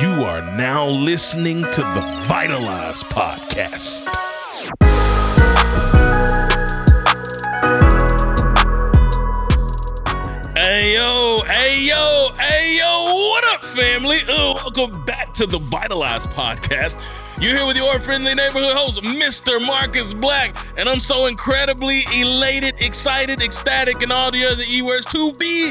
You are now listening to the Vitalize podcast. Hey yo, what up, family? Welcome back to the Vitalize podcast. You're here with your friendly neighborhood host, Mr. Marcus Black, and I'm so incredibly elated, excited, ecstatic, and all the other E-words to be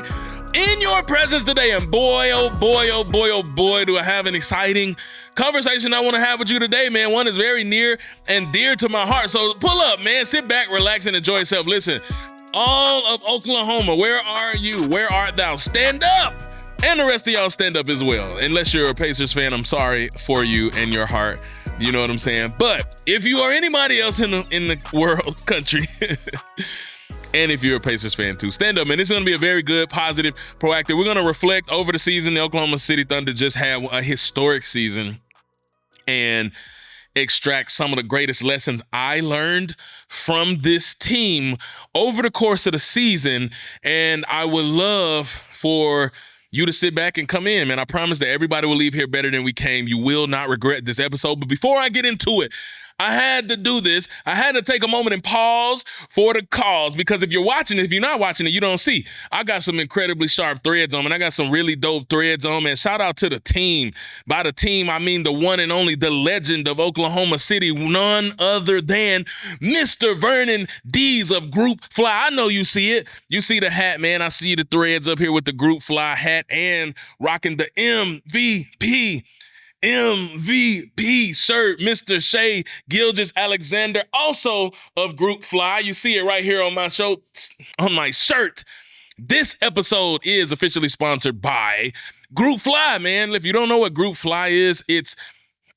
in your presence today. And boy, do I have an exciting conversation I want to have with you today, man. One is very near and dear to my heart. So pull up, man. Sit back, relax, and enjoy yourself. Listen, all of Oklahoma, where are you? Where art thou? Stand up! And the rest of y'all stand up as well. Unless you're a Pacers fan, I'm sorry for you and your heart. You know what I'm saying? But if you are anybody else in the world, country, and if you're a Pacers fan too, stand up, man. It's going to be a very good, positive, proactive. We're going to reflect over the season. The Oklahoma City Thunder just had a historic season and extract some of the greatest lessons I learned from this team over the course of the season. And I would love for you to sit back and come in, man. I promise that everybody will leave here better than we came. You will not regret this episode. But before I get into it, I had to do this. I had to take a moment and pause for the cause, because if you're watching it, if you're not watching it, you don't see. I got some incredibly sharp threads on, and I got some really dope threads on, man. Shout out to the team. By the team, I mean the one and only, the legend of Oklahoma City, none other than Mr. Vernon Dees of Group Fly. I know you see it. You see the hat, man. I see the threads up here with the Group Fly hat and rocking the MVP shirt, Mr. Shea Gilgeous-Alexander, also of Group Fly. You see it right here on my show, on my shirt. This episode is officially sponsored by Group Fly, man. If you don't know what Group Fly is, it's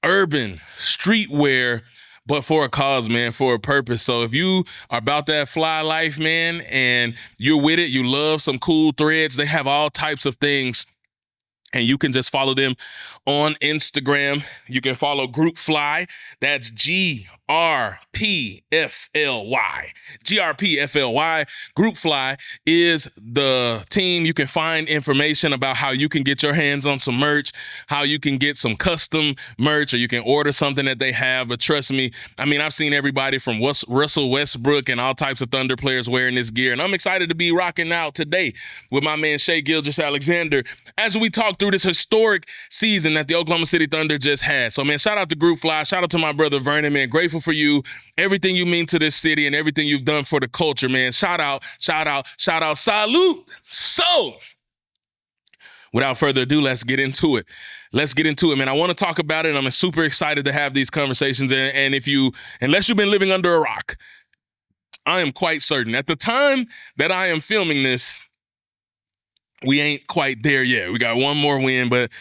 urban streetwear, but for a cause, man, for a purpose. So if you are about that fly life, man, and you're with it, you love some cool threads, they have all types of things. And you can just follow them on Instagram. You can follow Group Fly. That's GRPFLY. GRPFLY. Group Fly is the team. You can find information about how you can get your hands on some merch, how you can get some custom merch, or you can order something that they have. But trust me, I mean, I've seen everybody from Russell Westbrook and all types of Thunder players wearing this gear. And I'm excited to be rocking out today with my man Shea Gilgeous-Alexander as we talk through this historic season that the Oklahoma City Thunder just had. So, man, shout out to Group Fly. Shout out to my brother Vernon, man. Grateful for you, everything you mean to this city and everything you've done for the culture, man. Shout out, salute. So, without further ado, let's get into it. Man. I want to talk about it. I'm super excited to have these conversations. And unless you've been living under a rock, I am quite certain at the time that I am filming this, we ain't quite there yet. We got one more win, but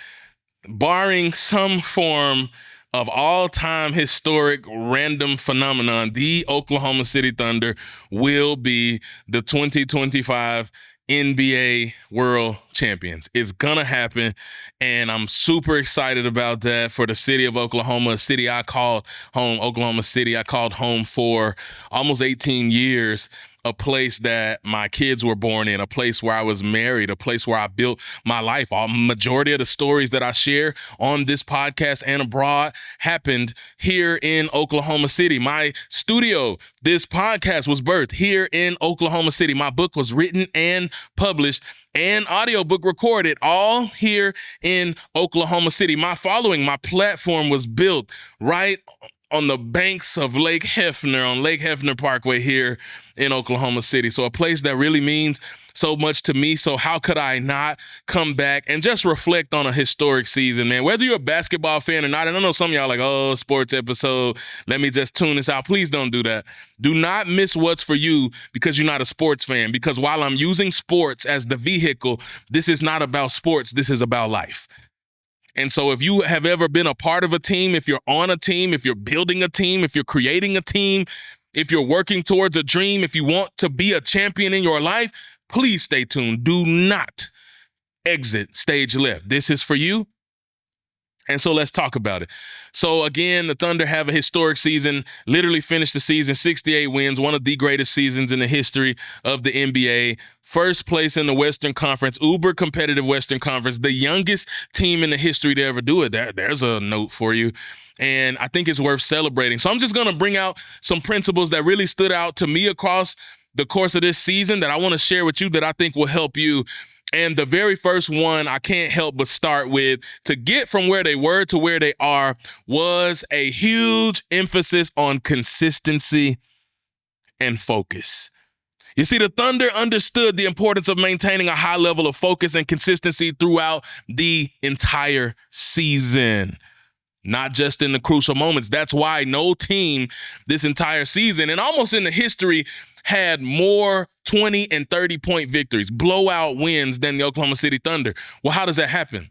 barring some form of all-time historic random phenomenon, the Oklahoma City Thunder will be the 2025 NBA World Champions. It's gonna happen, and I'm super excited about that for the city of Oklahoma, a city I called home, Oklahoma City. I called home for almost 18 years. A place that my kids were born in, a place where I was married, a place where I built my life. A majority of the stories that I share on this podcast and abroad happened here in Oklahoma City. My studio, this podcast was birthed here in Oklahoma City. My book was written and published and audiobook recorded all here in Oklahoma City. My following, my platform was built right on the banks of Lake Hefner, on Lake Hefner Parkway here in Oklahoma City. So a place that really means so much to me. So how could I not come back and just reflect on a historic season, man? Whether you're a basketball fan or not, and I know some of y'all are like, oh, sports episode, let me just tune this out. Please don't do that. Do not miss what's for you because you're not a sports fan. Because while I'm using sports as the vehicle, this is not about sports. This is about life. And so if you have ever been a part of a team, if you're on a team, if you're building a team, if you're creating a team, if you're working towards a dream, if you want to be a champion in your life, please stay tuned. Do not exit stage left. This is for you. And so let's talk about it. So again, the Thunder have a historic season, literally finished the season 68 wins, one of the greatest seasons in the history of the NBA. First place in the Western Conference, uber competitive Western Conference, the youngest team in the history to ever do it. There's a note for you. And I think it's worth celebrating. So I'm just going to bring out some principles that really stood out to me across the course of this season that I want to share with you that I think will help you. And the very first one I can't help but start with, to get from where they were to where they are, was a huge emphasis on consistency and focus. You see, the Thunder understood the importance of maintaining a high level of focus and consistency throughout the entire season, not just in the crucial moments. That's why no team this entire season and almost in the history had more 20 and 30-point victories, blowout wins than the Oklahoma City Thunder. Well, how does that happen?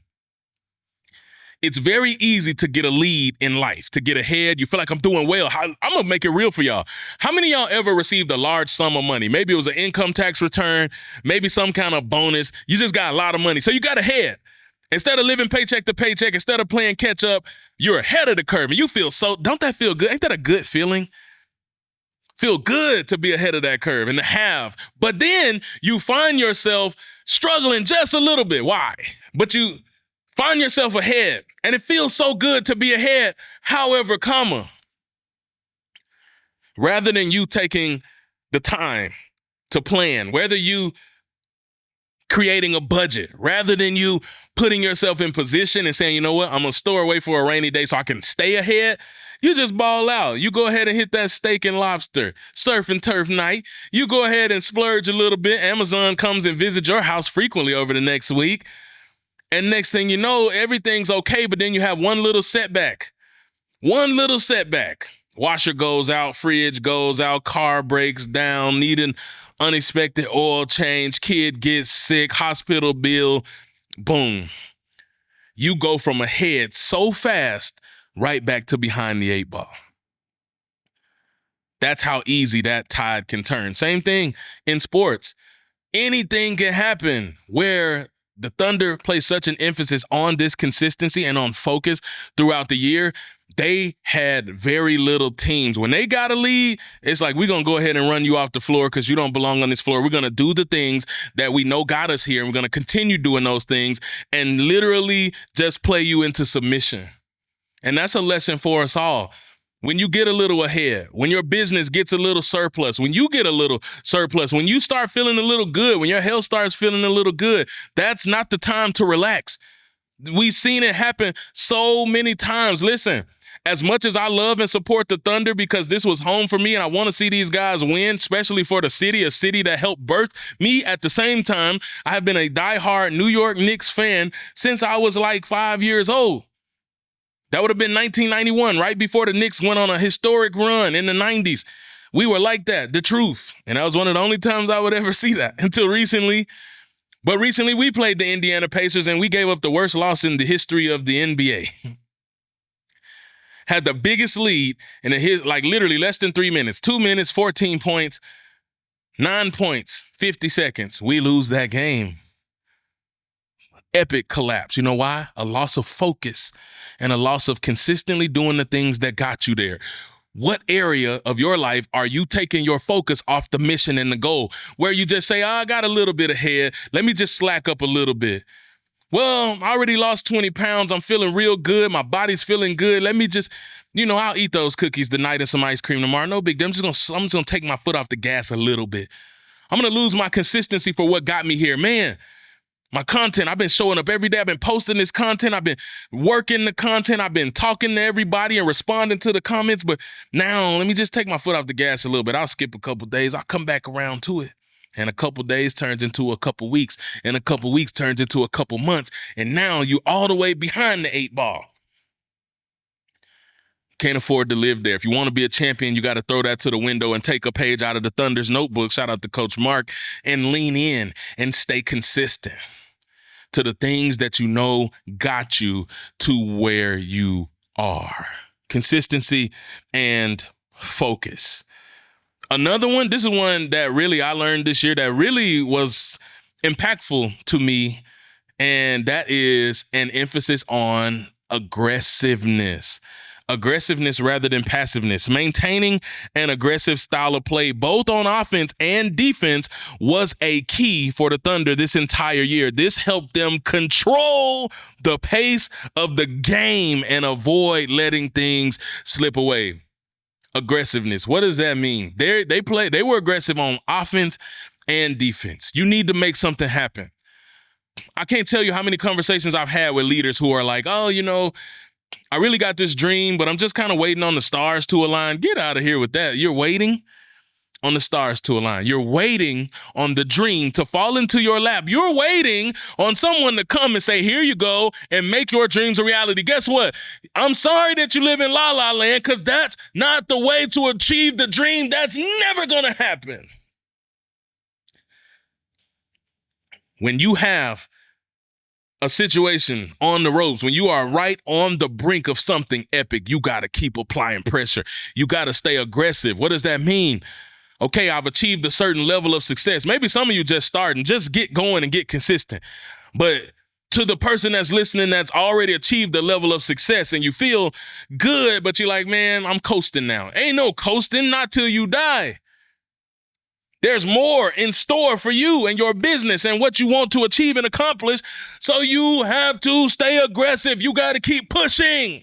It's very easy to get a lead in life, to get ahead. You feel like I'm doing well. I'm going to make it real for y'all. How many of y'all ever received a large sum of money? Maybe it was an income tax return, maybe some kind of bonus. You just got a lot of money. So you got ahead. Instead of living paycheck to paycheck, instead of playing catch up, you're ahead of the curve. And you feel so, don't that feel good? Ain't that a good feeling? Feel good to be ahead of that curve and to have. But then you find yourself struggling just a little bit. Why? But you find yourself ahead and it feels so good to be ahead. However, rather than you taking the time to plan, whether you creating a budget, rather than you putting yourself in position and saying, you know what, I'm going to store away for a rainy day so I can stay ahead, you just ball out. You go ahead and hit that steak and lobster, surf and turf night. You go ahead and splurge a little bit. Amazon comes and visits your house frequently over the next week. And next thing you know, everything's okay, but then you have one little setback. One little setback. Washer goes out, fridge goes out, car breaks down, need an unexpected oil change, kid gets sick, hospital bill, boom. You go from ahead so fast right back to behind the 8 ball. That's how easy that tide can turn. Same thing in sports. Anything can happen where the Thunder place such an emphasis on this consistency and on focus throughout the year. They had very little teams. When they got a lead, it's like, we're going to go ahead and run you off the floor because you don't belong on this floor. We're going to do the things that we know got us here, and we're going to continue doing those things and literally just play you into submission. And that's a lesson for us all. When you get a little ahead, when your business gets a little surplus, when you get a little surplus, when you start feeling a little good, when your health starts feeling a little good, that's not the time to relax. We've seen it happen so many times. Listen, as much as I love and support the Thunder because this was home for me and I want to see these guys win, especially for the city, a city that helped birth me, at the same time, I have been a diehard New York Knicks fan since I was like 5 years old. That would have been 1991, right before the Knicks went on a historic run in the 90s. We were like that, the truth. And that was one of the only times I would ever see that until recently. But recently we played the Indiana Pacers and we gave up the worst loss in the history of the NBA. Had the biggest lead in like literally less than 3 minutes, 2 minutes, 14 points, 9 points, 50 seconds. We lose that game. Epic collapse. You know why? A loss of focus and a loss of consistently doing the things that got you there. What area of your life are you taking your focus off the mission and the goal? Where you just say, I got a little bit ahead. Let me just slack up a little bit. Well, I already lost 20 pounds. I'm feeling real good. My body's feeling good. Let me just, I'll eat those cookies tonight and some ice cream tomorrow. No big deal. I'm just going to take my foot off the gas a little bit. I'm going to lose my consistency for what got me here. Man, my content, I've been showing up every day. I've been posting this content. I've been working the content. I've been talking to everybody and responding to the comments. But now let me just take my foot off the gas a little bit. I'll skip a couple days. I'll come back around to it. And a couple days turns into a couple weeks. And a couple weeks turns into a couple months. And now you all the way behind the 8 ball. Can't afford to live there. If you want to be a champion, you got to throw that to the window and take a page out of the Thunder's notebook. Shout out to Coach Mark. And lean in and stay consistent to the things that you know got you to where you are. Consistency and focus. Another one, this is one that really I learned this year that really was impactful to me, and that is an emphasis on aggressiveness. Aggressiveness rather than passiveness. Maintaining an aggressive style of play, both on offense and defense, was a key for the Thunder this entire year. This helped them control the pace of the game and avoid letting things slip away. Aggressiveness. What does that mean? They were aggressive on offense and defense. You need to make something happen. I can't tell you how many conversations I've had with leaders who are like, oh, I really got this dream, but I'm just kind of waiting on the stars to align. Get out of here with that. You're waiting on the stars to align. You're waiting on the dream to fall into your lap. You're waiting on someone to come and say, here you go, and make your dreams a reality. Guess what? I'm sorry that you live in La La Land, because that's not the way to achieve the dream. That's never going to happen. When you have a situation on the ropes, when you are right on the brink of something epic, you got to keep applying pressure. You got to stay aggressive. What does that mean? Okay, I've achieved a certain level of success. Maybe some of you just starting, just get going and get consistent. But to the person that's listening that's already achieved the level of success and you feel good, but you're like, man, I'm coasting now. Ain't no coasting, not till you die. There's more in store for you and your business and what you want to achieve and accomplish. So you have to stay aggressive. You got to keep pushing.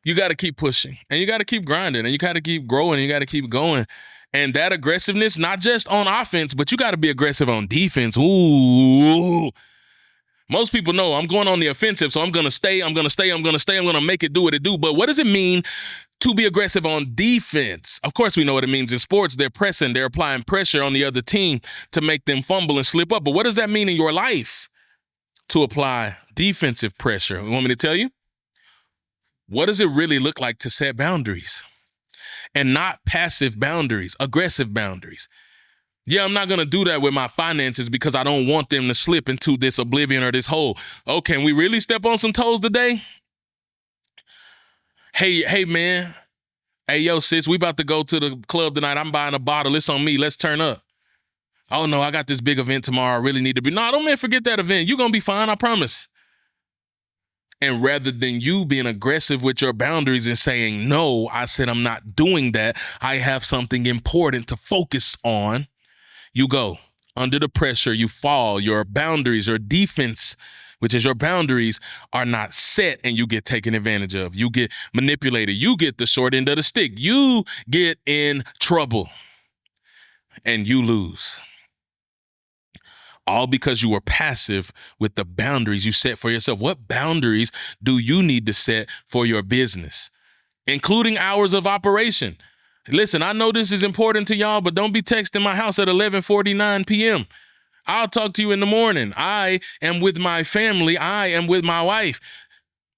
You got to keep pushing, and you got to keep grinding, and you got to keep growing, and you got to keep going. And that aggressiveness, not just on offense, but you got to be aggressive on defense. Ooh. Most people know I'm going on the offensive, so I'm going to make it do what it do. But what does it mean to be aggressive on defense? Of course, we know what it means in sports. They're pressing, they're applying pressure on the other team to make them fumble and slip up. But what does that mean in your life to apply defensive pressure? You want me to tell you? What does it really look like to set boundaries? And not passive boundaries, aggressive boundaries. Yeah, I'm not going to do that with my finances because I don't want them to slip into this oblivion or this hole. Oh, can we really step on some toes today? Hey, man. Hey, yo, sis, we about to go to the club tonight. I'm buying a bottle. It's on me. Let's turn up. Oh, no, I got this big event tomorrow. I really need to be. No, don't, man, forget that event. You're going to be fine, I promise. And rather than you being aggressive with your boundaries and saying, no, I said I'm not doing that. I have something important to focus on. You go under the pressure, you fall, your boundaries, your defense, which is your boundaries, are not set, and you get taken advantage of. You get manipulated. You get the short end of the stick. You get in trouble and you lose. All because you were passive with the boundaries you set for yourself. What boundaries do you need to set for your business, including hours of operation? Listen, I know this is important to y'all, but don't be texting my house at 11:49 p.m. I'll talk to you in the morning. I am with my family. I am with my wife.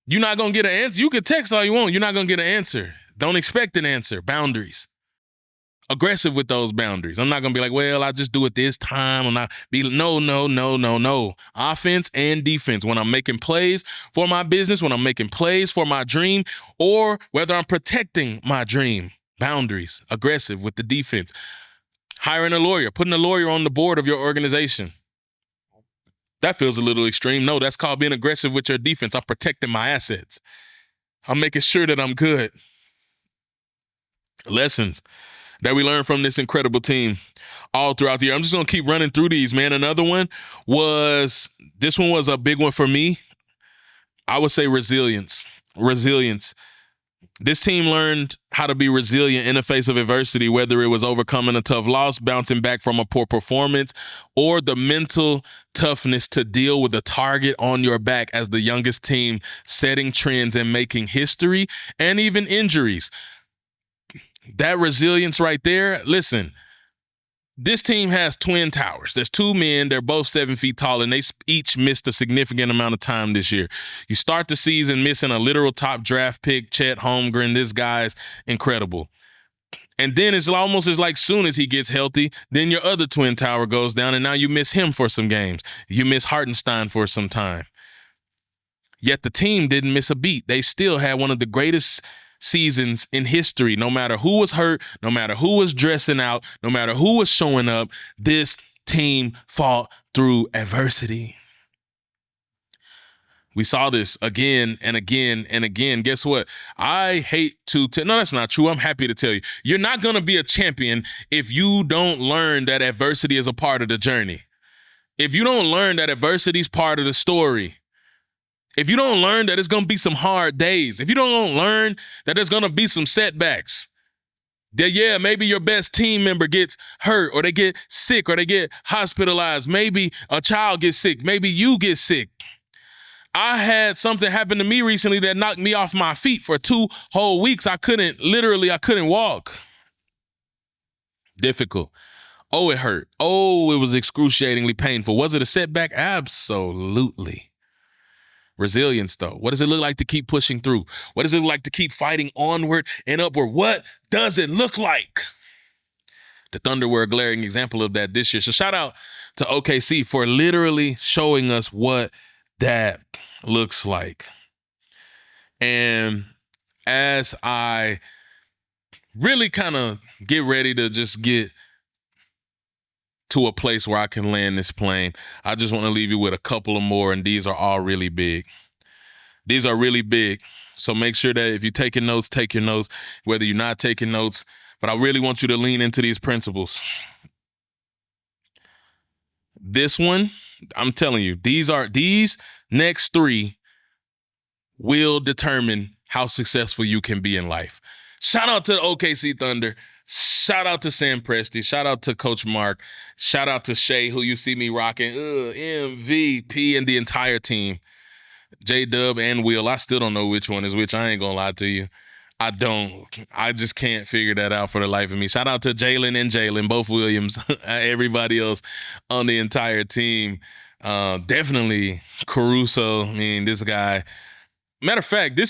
You're not going to get an answer. You can text all you want. You're not going to get an answer. Don't expect an answer. Boundaries. Aggressive with those boundaries. I'm not going to be like, well, I just do it this time. I'm not no. Offense and defense. When I'm making plays for my business, when I'm making plays for my dream, or whether I'm protecting my dream. Boundaries. Aggressive with the defense. Hiring a lawyer. Putting a lawyer on the board of your organization. That feels a little extreme. No, that's called being aggressive with your defense. I'm protecting my assets. I'm making sure that I'm good. Lessons that we learned from this incredible team all throughout the year. I'm just going to keep running through these, man. Another one was, this one was a big one for me. I would say resilience. This team learned how to be resilient in the face of adversity, whether it was overcoming a tough loss, bouncing back from a poor performance, or the mental toughness to deal with a target on your back as the youngest team, setting trends and making history, and even injuries. That resilience right there, listen, this team has twin towers. There's two men. They're both 7 feet tall, and they each missed a significant amount of time this year. You start the season missing a literal top draft pick, Chet Holmgren. This guy's incredible. And then it's almost as like soon as he gets healthy, then your other twin tower goes down, and now you miss him for some games. You miss Hartenstein for some time. Yet the team didn't miss a beat. They still had one of the greatest seasons in history. No matter who was hurt, no matter who was dressing out, no matter who was showing up, this team fought through adversity. We saw this again and again and again. Guess what? I hate to tell, no, that's not true. I'm happy to tell you. You're not going to be a champion if you don't learn that adversity is a part of the journey. If you don't learn that adversity is part of the story, if you don't learn that it's going to be some hard days, if you don't learn that there's going to be some setbacks, that, yeah, maybe your best team member gets hurt or they get sick or they get hospitalized. Maybe a child gets sick. Maybe you get sick. I had something happen to me recently that knocked me off my feet for 2 whole weeks. I couldn't walk. Difficult. Oh, it hurt. Oh, it was excruciatingly painful. Was it a setback? Absolutely. Resilience, though. What does it look like to keep pushing through? What does it look like to keep fighting onward and upward? What does it look like? The Thunder were a glaring example of that this year. So shout out to OKC for literally showing us what that looks like. And as I really kind of get ready to just get to a place where I can land this plane, I just want to leave you with a couple of more, and these are all really big. These are really big. So make sure that if you're taking notes, take your notes, whether you're not taking notes. But I really want you to lean into these principles. This one, I'm telling you, these next 3 will determine how successful you can be in life. Shout out to the OKC Thunder. Shout out to Sam Presti. Shout out to Coach Mark. Shout out to Shay, who you see me rocking. MVP, and the entire team. J-Dub and Will. I still don't know which one is which. I ain't gonna lie to you. I don't. I just can't figure that out for the life of me. Shout out to Jalen, both Williams, everybody else on the entire team. Definitely Caruso. I mean, this guy. Matter of fact,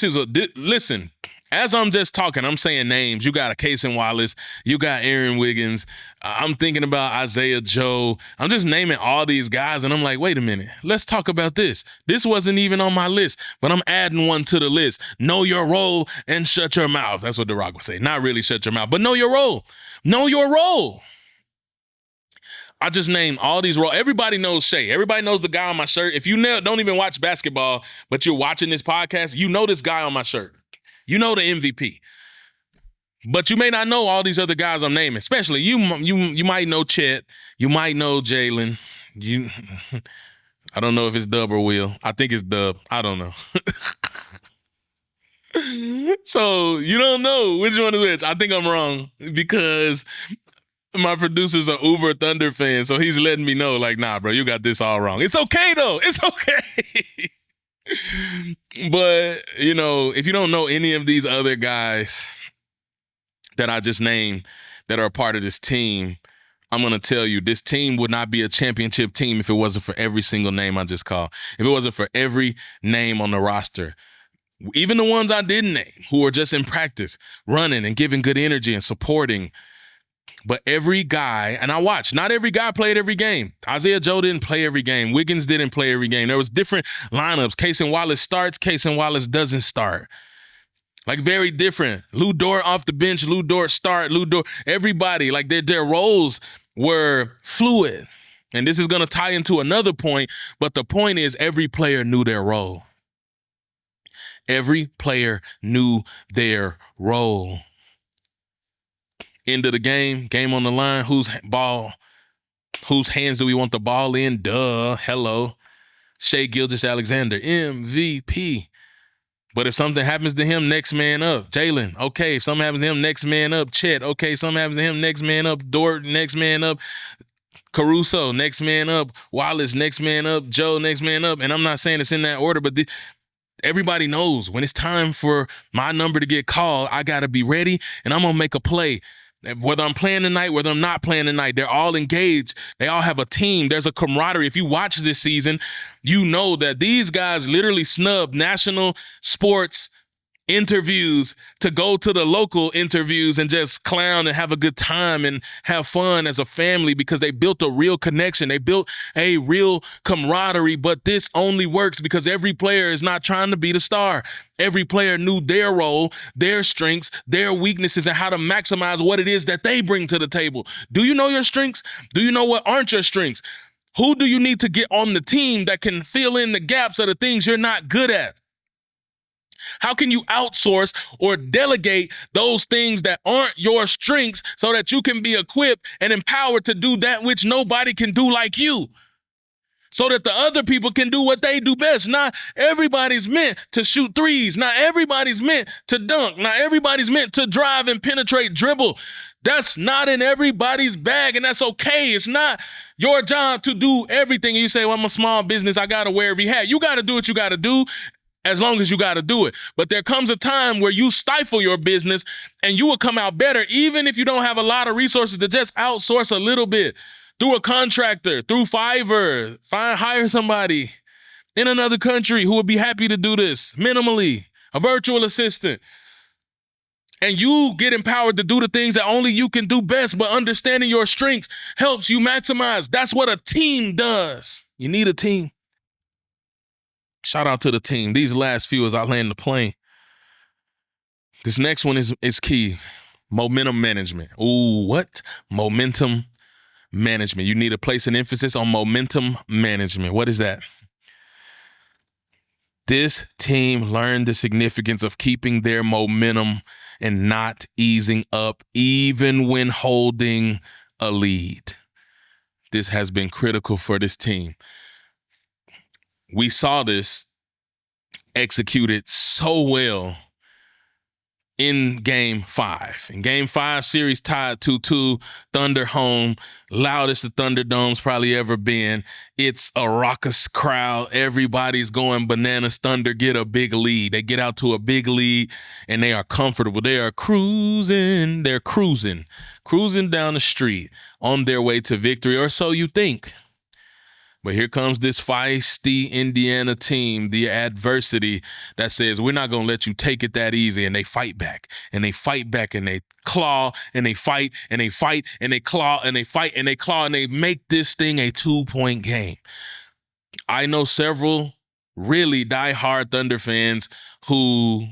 listen, as I'm just talking, I'm saying names. You got a Casey Wallace. You got Aaron Wiggins. I'm thinking about Isaiah Joe. I'm just naming all these guys, and I'm like, wait a minute. Let's talk about this. This wasn't even on my list, but I'm adding one to the list. Know your role and shut your mouth. That's what The Rock would say. Not really shut your mouth, but know your role. Know your role. I just named all these roles. Everybody knows Shay. Everybody knows the guy on my shirt. If you don't even watch basketball, but you're watching this podcast, you know this guy on my shirt. You know the MVP. But you may not know all these other guys I'm naming. Especially you might know Chet. You might know Jalen. I don't know if it's Dub or Will. I think it's Dub. I don't know. So you don't know which one is which. I think I'm wrong because my producer's an Uber Thunder fan, so he's letting me know, like, nah, bro, you got this all wrong. It's okay, though. It's okay. But, if you don't know any of these other guys that I just named that are a part of this team, I'm going to tell you, this team would not be a championship team if it wasn't for every single name I just called. If it wasn't for every name on the roster. Even the ones I didn't name, who were just in practice, running and giving good energy and supporting. But every guy, and I watched, not every guy played every game. Isaiah Joe didn't play every game. Wiggins didn't play every game. There was different lineups. Casey Wallace starts, Casey Wallace doesn't start. Like, very different. Lou Dort off the bench, Lou Dort start, Lou Dort. Everybody, like, their roles were fluid. And this is going to tie into another point, but the point is every player knew their role. Every player knew their role. End of the game on the line. Whose hands do we want the ball in? Duh. Hello. Shai Gilgeous-Alexander, MVP. But if something happens to him, next man up. Jalen, okay. If something happens to him, next man up. Chet, okay. Something happens to him, next man up. Dort, next man up. Caruso, next man up. Wallace, next man up. Joe, next man up. And I'm not saying it's in that order, but everybody knows when it's time for my number to get called, I got to be ready, and I'm going to make a play. Whether I'm playing tonight, whether I'm not playing tonight, they're all engaged. They all have a team. There's a camaraderie. If you watch this season, you know that these guys literally snub national sports interviews to go to the local interviews and just clown and have a good time and have fun as a family because they built a real connection. They built a real camaraderie, but this only works because every player is not trying to be the star. Every player knew their role, their strengths, their weaknesses, and how to maximize what it is that they bring to the table. Do you know your strengths? Do you know what aren't your strengths? Who do you need to get on the team that can fill in the gaps of the things you're not good at? How can you outsource or delegate those things that aren't your strengths so that you can be equipped and empowered to do that which nobody can do like you? So that the other people can do what they do best. Not everybody's meant to shoot threes. Not everybody's meant to dunk. Not everybody's meant to drive and penetrate, dribble. That's not in everybody's bag, and that's okay. It's not your job to do everything. And you say, well, I'm a small business. I got to wear every hat. You got to do what you got to do as long as you got to do it. But there comes a time where you stifle your business and you will come out better, even if you don't have a lot of resources to just outsource a little bit. Through a contractor, through Fiverr, hire somebody in another country who would be happy to do this minimally, a virtual assistant. And you get empowered to do the things that only you can do best, but understanding your strengths helps you maximize. That's what a team does. You need a team. Shout out to the team. These last few as I land the plane. This next one is key. Momentum management. Ooh, what? Momentum management. You need to place an emphasis on momentum management. What is that? This team learned the significance of keeping their momentum and not easing up even when holding a lead. This has been critical for this team. We saw this executed so well in Game 5. In Game 5, series tied 2-2, Thunder home, loudest the Thunderdome's probably ever been. It's a raucous crowd. Everybody's going bananas. Thunder get a big lead. They get out to a big lead, and they are comfortable. They are cruising. They're cruising down the street on their way to victory, or so you think. But here comes this feisty Indiana team, the adversity that says, we're not going to let you take it that easy. And they fight back, and they fight back, and they claw, and they fight, and they fight, and they claw, and they fight, and they claw, and they make this thing a 2-point game. I know several really diehard Thunder fans who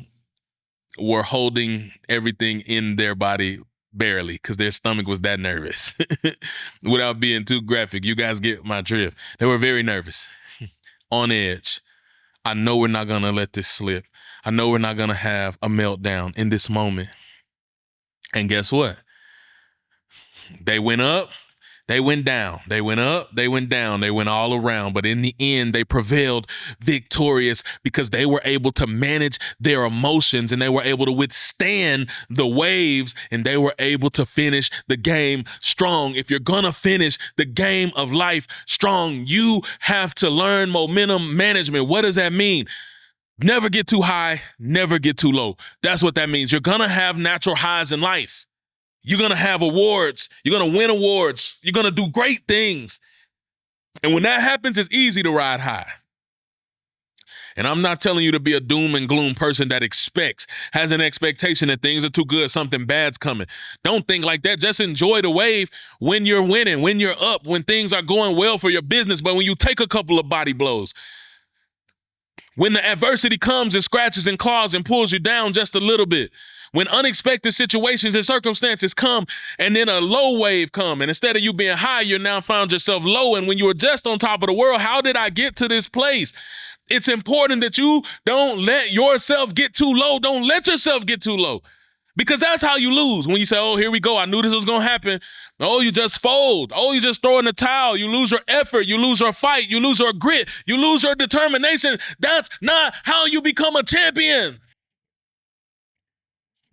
were holding everything in their body barely, because their stomach was that nervous. Without being too graphic, you guys get my drift. They were very nervous, on edge. I know we're not going to let this slip. I know we're not going to have a meltdown in this moment. And guess what? They went up, they went down. They went up, they went down. They went all around. But in the end, they prevailed victorious because they were able to manage their emotions, and they were able to withstand the waves, and they were able to finish the game strong. If you're going to finish the game of life strong, you have to learn momentum management. What does that mean? Never get too high, never get too low. That's what that means. You're going to have natural highs in life. You're going to have awards. You're going to win awards. You're going to do great things. And when that happens, it's easy to ride high. And I'm not telling you to be a doom and gloom person that has an expectation that things are too good, something bad's coming. Don't think like that. Just enjoy the wave when you're winning, when you're up, when things are going well for your business. But when you take a couple of body blows, when the adversity comes and scratches and claws and pulls you down just a little bit, when unexpected situations and circumstances come and then a low wave come, and instead of you being high, you now found yourself low. And when you were just on top of the world, how did I get to this place? It's important that you don't let yourself get too low. Don't let yourself get too low, because that's how you lose. When you say, oh, here we go, I knew this was going to happen. Oh, you just fold. Oh, you just throw in the towel. You lose your effort. You lose your fight. You lose your grit. You lose your determination. That's not how you become a champion.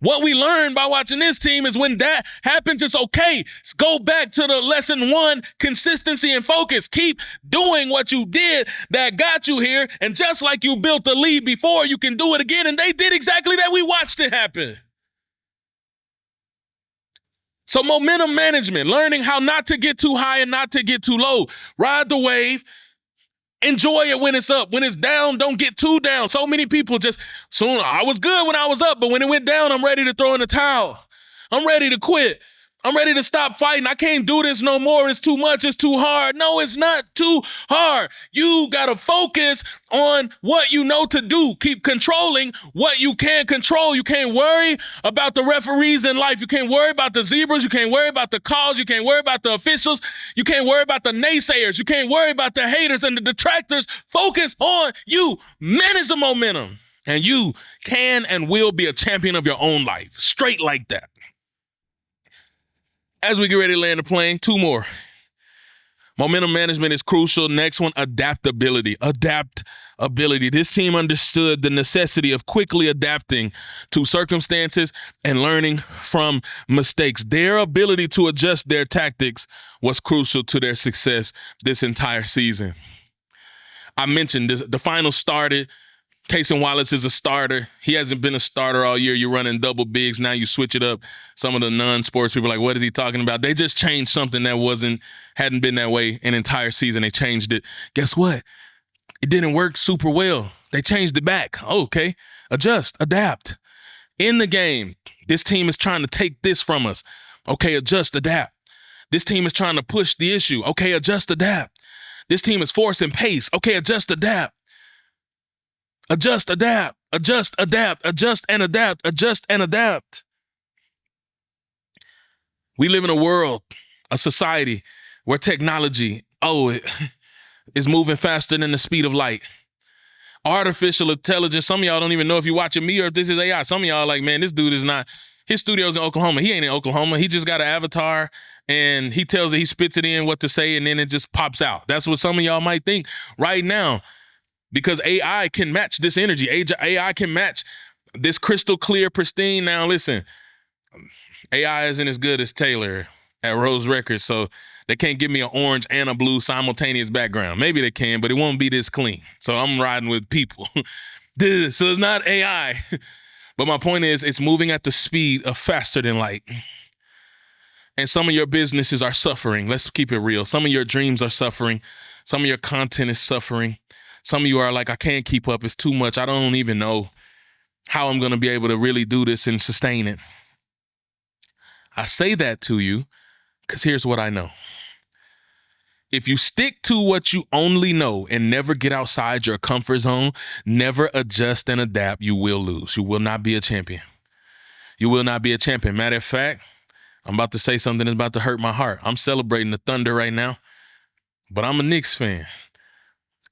What we learned by watching this team is when that happens, it's okay. Go back to the lesson one, consistency and focus. Keep doing what you did that got you here. And just like you built a lead before, you can do it again. And they did exactly that. We watched it happen. So momentum management, learning how not to get too high and not to get too low. Ride the wave. Enjoy it when it's up. When it's down, don't get too down. So many people I was good when I was up, but when it went down, I'm ready to throw in the towel. I'm ready to quit. I'm ready to stop fighting. I can't do this no more. It's too much. It's too hard. No, it's not too hard. You got to focus on what you know to do. Keep controlling what you can control. You can't worry about the referees in life. You can't worry about the zebras. You can't worry about the calls. You can't worry about the officials. You can't worry about the naysayers. You can't worry about the haters and the detractors. Focus on you. Manage the momentum. And you can and will be a champion of your own life. Straight like that. As we get ready to land the plane, 2 more. Momentum management is crucial. Next one, adaptability. Adaptability. This team understood the necessity of quickly adapting to circumstances and learning from mistakes. Their ability to adjust their tactics was crucial to their success this entire season. I mentioned this, the finals started. Casey Wallace is a starter. He hasn't been a starter all year. You're running double bigs. Now you switch it up. Some of the non-sports people are like, what is he talking about? They just changed something that hadn't been that way an entire season. They changed it. Guess what? It didn't work super well. They changed it back. Okay. Adjust, adapt. In the game, this team is trying to take this from us. Okay, adjust, adapt. This team is trying to push the issue. Okay, adjust, adapt. This team is forcing pace. Okay, adjust, adapt. Adjust, adapt, adjust, adapt, adjust and adapt, adjust and adapt. We live in a world, a society where technology, is moving faster than the speed of light. Artificial intelligence, some of y'all don't even know if you're watching me or if this is AI. Some of y'all are like, man, this dude is not, his studio's in Oklahoma. He ain't in Oklahoma. He just got an avatar and he tells it, he spits it in what to say and then it just pops out. That's what some of y'all might think right now. Because AI can match this energy. AI can match this crystal clear, pristine. Now, listen, AI isn't as good as Taylor at Rose Records, so they can't give me an orange and a blue simultaneous background. Maybe they can, but it won't be this clean. So I'm riding with people. So it's not AI. But my point is, it's moving at the speed of faster than light. And some of your businesses are suffering. Let's keep it real. Some of your dreams are suffering. Some of your content is suffering. Some of you are like, I can't keep up. It's too much. I don't even know how I'm going to be able to really do this and sustain it. I say that to you because here's what I know. If you stick to what you only know and never get outside your comfort zone, never adjust and adapt, you will lose. You will not be a champion. You will not be a champion. Matter of fact, I'm about to say something that's about to hurt my heart. I'm celebrating the Thunder right now, but I'm a Knicks fan.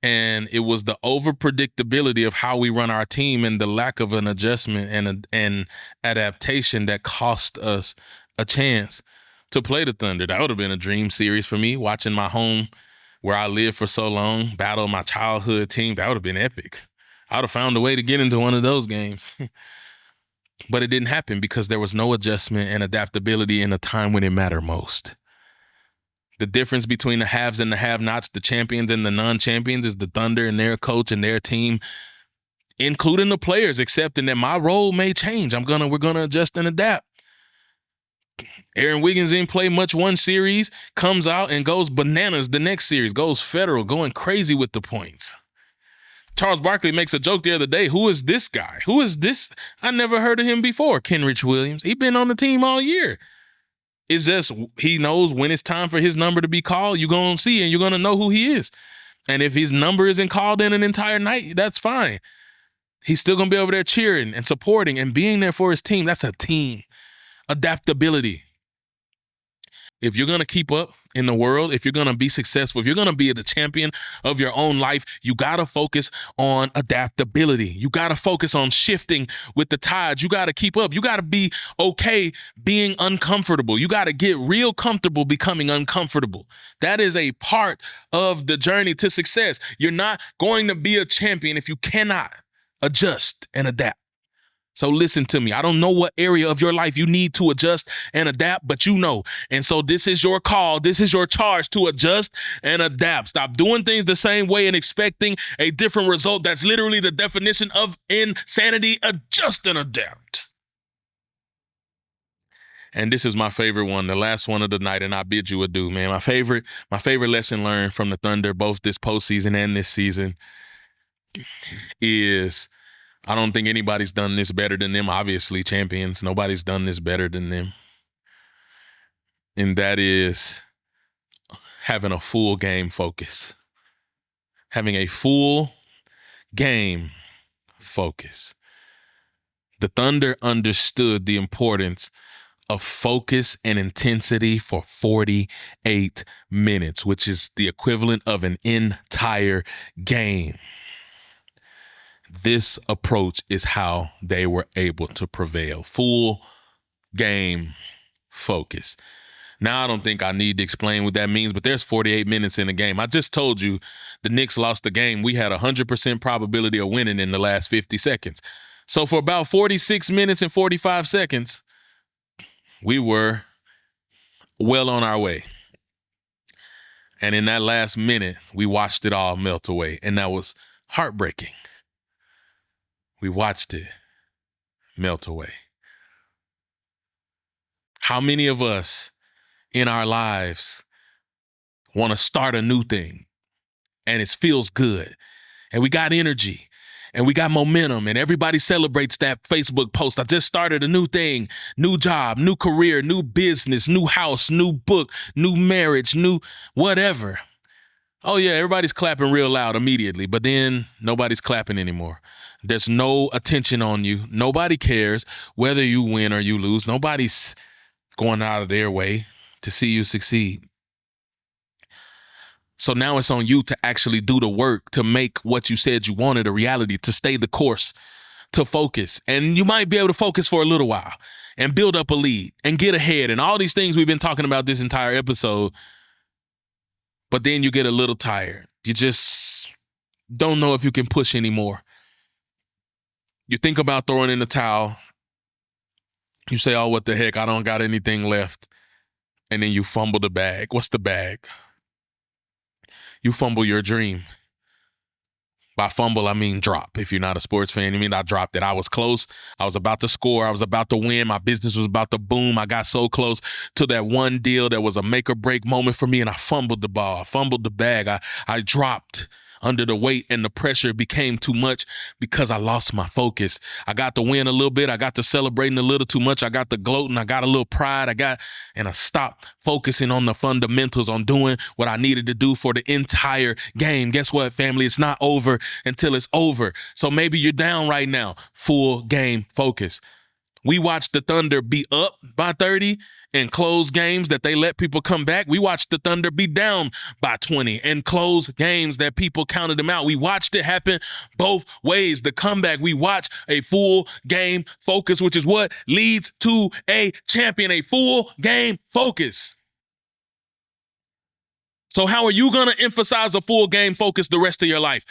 And it was the over-predictability of how we run our team and the lack of an adjustment and adaptation that cost us a chance to play the Thunder. That would have been a dream series for me, watching my home where I lived for so long, battle my childhood team. That would have been epic. I would have found a way to get into one of those games. But it didn't happen because there was no adjustment and adaptability in a time when it mattered most. The difference between the haves and the have-nots, the champions and the non-champions, is the Thunder and their coach and their team, including the players, accepting that my role may change. We're gonna adjust and adapt. Aaron Wiggins didn't play much one series, comes out and goes bananas the next series, goes federal, going crazy with the points. Charles Barkley makes a joke the other day. Who is this guy? Who is this? I never heard of him before. Kenrich Williams. He's been on the team all year. It's just he knows when it's time for his number to be called. You're going to see and you're going to know who he is. And if his number isn't called in an entire night, that's fine. He's still going to be over there cheering and supporting and being there for his team. That's a team. Adaptability. If you're going to keep up in the world, if you're going to be successful, if you're going to be the champion of your own life, you got to focus on adaptability. You got to focus on shifting with the tides. You got to keep up. You got to be okay being uncomfortable. You got to get real comfortable becoming uncomfortable. That is a part of the journey to success. You're not going to be a champion if you cannot adjust and adapt. So listen to me. I don't know what area of your life you need to adjust and adapt, but you know. And so this is your call. This is your charge to adjust and adapt. Stop doing things the same way and expecting a different result. That's literally the definition of insanity. Adjust and adapt. And this is my favorite one, the last one of the night, and I bid you adieu, man. My favorite lesson learned from the Thunder, both this postseason and this season, is I don't think anybody's done this better than them. Obviously, champions. Nobody's done this better than them. and that is having a full game focus. Having a full game focus. The Thunder understood the importance of focus and intensity for 48 minutes, which is the equivalent of an entire game. This approach is how they were able to prevail. Full game focus. Now, I don't think I need to explain what that means, but there's 48 minutes in a game. I just told you the Knicks lost the game. We had a 100% probability of winning in the last 50 seconds. So for about 46 minutes and 45 seconds, we were well on our way. And in that last minute, we watched it all melt away. And that was heartbreaking. We watched it melt away. How many of us in our lives want to start a new thing and it feels good and we got energy and we got momentum and everybody celebrates that Facebook post? I just started a new thing, new job, new career, new business, new house, new book, new marriage, new whatever. Oh yeah, everybody's clapping real loud immediately, but then nobody's clapping anymore. There's no attention on you. Nobody cares whether you win or you lose. Nobody's going out of their way to see you succeed. So now it's on you to actually do the work to make what you said you wanted a reality, to stay the course, to focus. And you might be able to focus for a little while and build up a lead and get ahead and all these things we've been talking about this entire episode. But then you get a little tired. You just don't know if you can push anymore. You think about throwing in the towel. You say, oh, what the heck? I don't got anything left. And then you fumble the bag. What's the bag? You fumble your dream. By fumble, I mean drop. If you're not a sports fan, you mean I dropped it. I was close. I was about to score. I was about to win. My business was about to boom. I got so close to that one deal that was a make or break moment for me, and I fumbled the ball. I fumbled the bag. I dropped under the weight, and the pressure became too much because I lost my focus. I got to win a little bit. I got to celebrating a little too much. I got to gloating. I got a little pride. And I stopped focusing on the fundamentals, on doing what I needed to do for the entire game. Guess what, family? It's not over until it's over. So maybe you're down right now. Full game focus. We watched the Thunder be up by 30 and close games that they let people come back. We watched the Thunder be down by 20 and close games that people counted them out. We watched it happen both ways. The comeback, we watched a full game focus, which is what leads to a champion, a full game focus. So how are you going to emphasize a full game focus the rest of your life?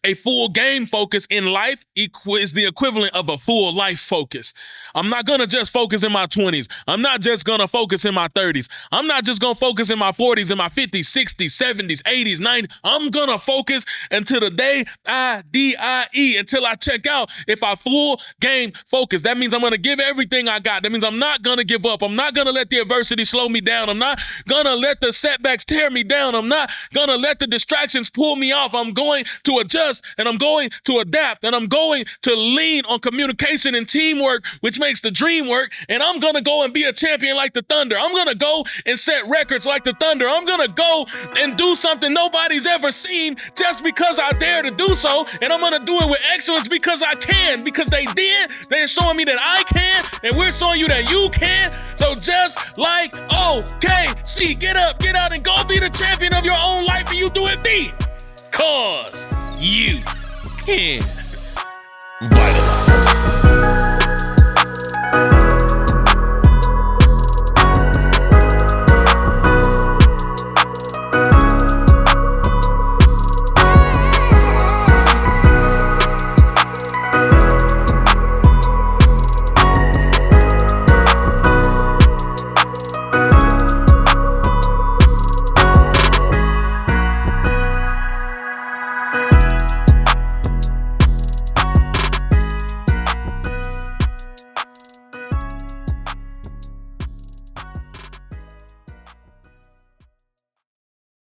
A full game focus in life is the equivalent of a full life focus. I'm not going to just focus in my 20s. I'm not just going to focus in my 30s. I'm not just going to focus in my 40s, in my 50s, 60s, 70s, 80s, 90s. I'm going to focus until the day I die, until I check out. If I full game focus, that means I'm going to give everything I got. That means I'm not going to give up. I'm not going to let the adversity slow me down. I'm not going to let the setbacks tear me down. I'm not going to let the distractions pull me off. I'm going to adjust. And I'm going to adapt, and I'm going to lean on communication and teamwork, which makes the dream work. And I'm going to go and be a champion like the Thunder. I'm going to go and set records like the Thunder. I'm going to go and do something nobody's ever seen just because I dare to do so. And I'm going to do it with excellence because I can, because they did. They're showing me that I can, and we're showing you that you can. So just like OKC, get up, get out, and go be the champion of your own life, and you do it because you can. Vitalize.